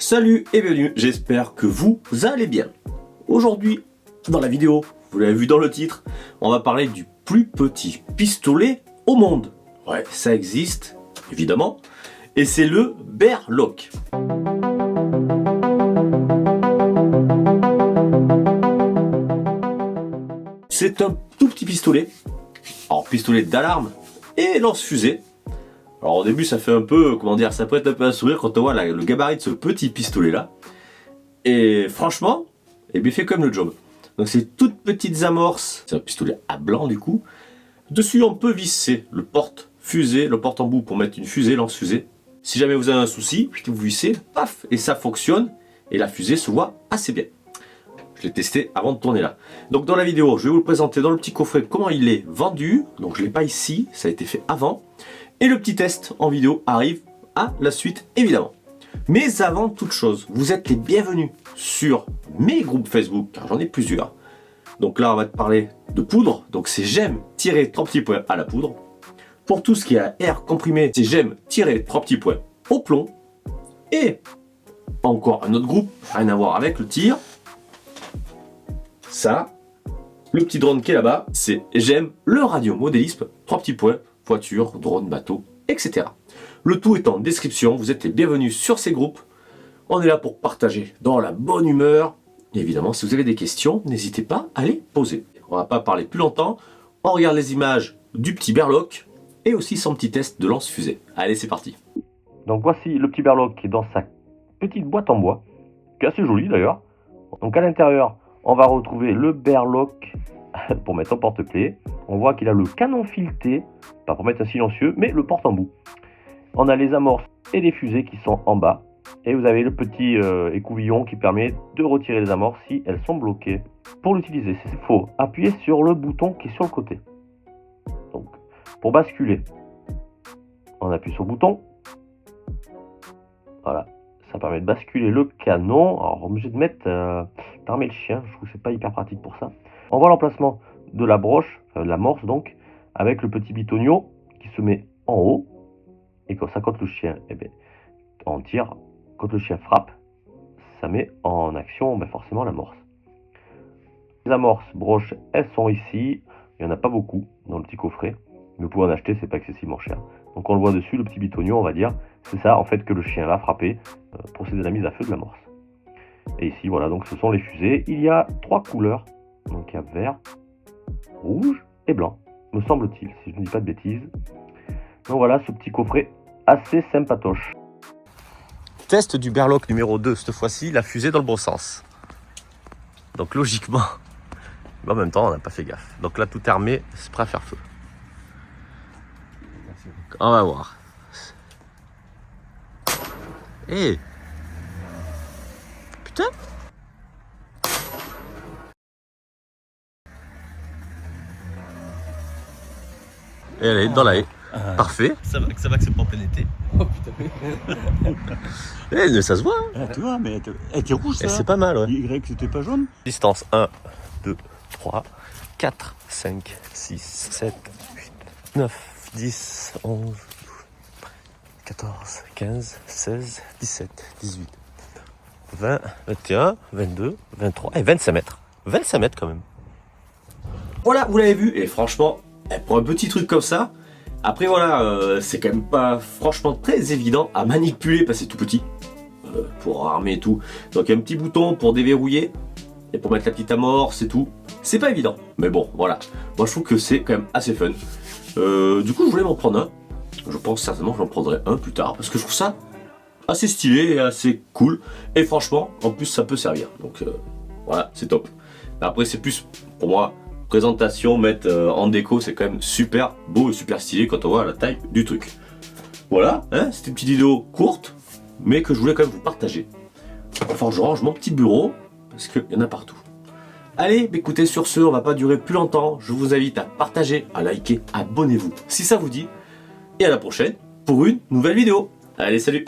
Salut et bienvenue, j'espère que vous allez bien. Aujourd'hui, dans la vidéo, vous l'avez vu dans le titre, on va parler du plus petit pistolet au monde. Ouais, ça existe, évidemment, et c'est le Berlock. C'est un tout petit pistolet, alors pistolet d'alarme et lance-fusée. Alors au début ça fait un peu, comment dire, ça prête un peu à sourire quand on voit le gabarit de ce petit pistolet là. Et franchement, eh bien, il fait comme le job. Donc c'est toutes petites amorces, c'est un pistolet à blanc du coup. Dessus on peut visser le porte-fusée, le porte-embout pour mettre une fusée, lance-fusée. Si jamais vous avez un souci, vous vissez, paf, et ça fonctionne. Et la fusée se voit assez bien. Je l'ai testé avant de tourner là. Donc dans la vidéo, je vais vous le présenter dans le petit coffret comment il est vendu. Donc je ne l'ai pas ici, ça a été fait avant. Et le petit test en vidéo arrive à la suite évidemment. Mais avant toute chose, vous êtes les bienvenus sur mes groupes Facebook, car j'en ai plusieurs. Donc là on va te parler de poudre, donc c'est j'aime-3 petits points à la poudre. Pour tout ce qui est à air comprimé, c'est j'aime-3 petits points au plomb. Et encore un autre groupe, rien à voir avec le tir. Ça, le petit drone qui est là-bas, c'est j'aime le radiomodélisme, 3 petits points, voiture, drone, bateau, etc. Le tout est en description, vous êtes les bienvenus sur ces groupes. On est là pour partager dans la bonne humeur. Et évidemment, si vous avez des questions, n'hésitez pas à les poser. On va pas parler plus longtemps, on regarde les images du petit Berlock et aussi son petit test de lance-fusée. Allez, c'est parti. Donc voici le petit Berlock qui est dans sa petite boîte en bois, qui est assez jolie d'ailleurs. Donc à l'intérieur, on va retrouver le Berlock pour mettre en porte-clés. On voit qu'il a le canon fileté, pas pour mettre un silencieux, mais le porte-embout. On a les amorces et les fusées qui sont en bas. Et vous avez le petit écouvillon qui permet de retirer les amorces si elles sont bloquées. Pour l'utiliser, il faut appuyer sur le bouton qui est sur le côté. Donc, pour basculer, on appuie sur le bouton. Voilà, ça permet de basculer le canon. Alors, on est obligé de mettre d'armer le chien, je trouve que c'est pas hyper pratique pour ça. On voit l'emplacement de la broche, de l'amorce donc, avec le petit bitonio qui se met en haut. Et comme ça, quand le chien, on tire, quand le chien frappe, ça met en action forcément l'amorce. Les amorces, broches, elles sont ici. Il n'y en a pas beaucoup dans le petit coffret. Mais vous pouvez en acheter, c'est pas excessivement cher. Donc on le voit dessus, le petit bitonio, on va dire. C'est ça en fait que le chien va frapper, procéder à la mise à feu de l'amorce. Et ici, voilà, donc ce sont les fusées. Il y a 3 couleurs. Donc il y a vert, rouge et blanc, me semble-t-il, si je ne dis pas de bêtises. Donc voilà ce petit coffret assez sympatoche. Test du Berlock numéro 2, cette fois-ci, la fusée dans le bon sens. Donc logiquement, mais en même temps on n'a pas fait gaffe. Donc là tout est armé, c'est prêt à faire feu. On va voir. Hé, putain. Et elle est dans la haie. Parfait. Ça va que c'est pas en plein été. Oh putain. Mais ça se voit. Ah, tu vois, mais elle était rouge ça. C'est pas mal, ouais. Y, c'était pas jaune. Distance 1, 2, 3, 4, 5, 6, 7, 8, 9, 10, 11, 14, 15, 16, 17, 18, 20, 21, 22, 23 et 25 mètres. 25 mètres quand même. Voilà, vous l'avez vu. Et franchement, pour un petit truc comme ça, après voilà, c'est quand même pas franchement très évident à manipuler parce que c'est tout petit pour armer et tout. Donc il y a un petit bouton pour déverrouiller et pour mettre la petite amorce et tout. C'est pas évident, mais bon voilà. Moi je trouve que c'est quand même assez fun. Du coup je voulais m'en prendre un. Je pense certainement que j'en prendrai un plus tard parce que je trouve ça assez stylé et assez cool. Et franchement, en plus ça peut servir. Donc voilà, c'est top. Après c'est plus pour moi. Présentation, mettre en déco, c'est quand même super beau et super stylé quand on voit la taille du truc. Voilà, hein, c'était une petite vidéo courte, mais que je voulais quand même vous partager. Enfin, je range mon petit bureau, parce qu'il y en a partout. Allez, écoutez, sur ce, on va pas durer plus longtemps. Je vous invite à partager, à liker, abonnez-vous si ça vous dit. Et à la prochaine pour une nouvelle vidéo. Allez, salut!